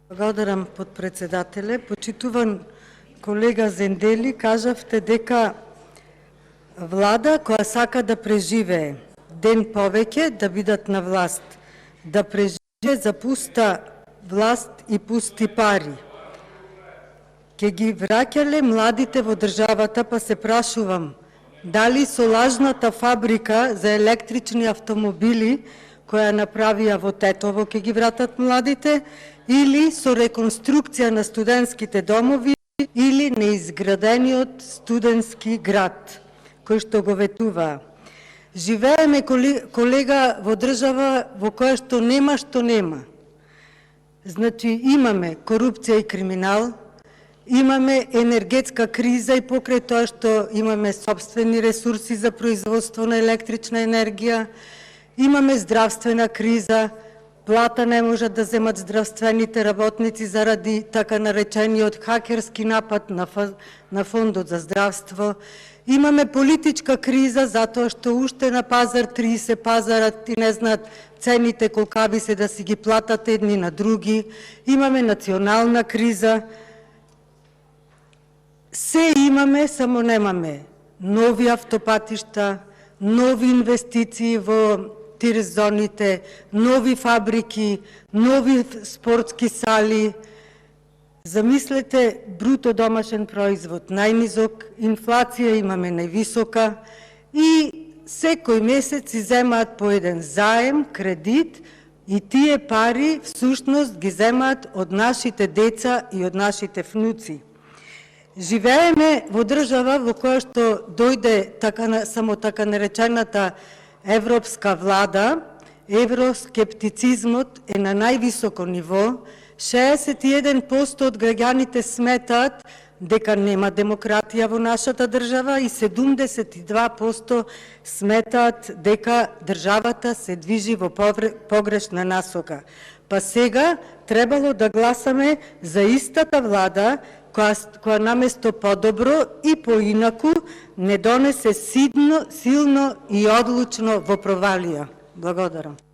Благодарам, подпредседателе. Почитуван колега Зендели, кажавте дека влада која сака да преживее ден повеќе да бидат на власт, да преживее за пуста власт и пусти пари. Ке ги враќале младите во државата, па се прашувам, дали со лажната фабрика за електрични автомобили која направија во Тетово ке ги вратат младите, или со реконструкција на студентските домови, или неизградениот студентски град, кој што го ветува. Живееме, колега, во држава во која што нема. Значи, имаме корупција и криминал, имаме енергетска криза и покрај тоа што имаме собствени ресурси за производство на електрична енергија, имаме здравствена криза, плата не можат да земат здравствените работници заради така наречениот хакерски напад на Фондот за здравство. Имаме политичка криза затоа што уште на пазар 30 пазарат и не знаат цените колка би се да си ги платат едни на други. Имаме национална криза. Се имаме, само немаме нови автопатишта, нови инвестиции во тир зоните, нови фабрики, нови спортски сали. Замислете бруто домашен производ најнизок, инфлација имаме највисока и секој месец си земаат по еден заем, кредит и тие пари всушност ги земаат од нашите деца и од нашите внуци. Живееме во држава во која што дојде само така наречената европска влада, евроскептицизмот е на највисоко ниво, 61% од граѓаните сметаат дека нема демократија во нашата држава и 72% сметаат дека државата се движи во погрешна насока. Па сега требало да гласаме за истата влада која наместо подобро и поинаку не донесе силно и одлучно во провалија. Благодарам.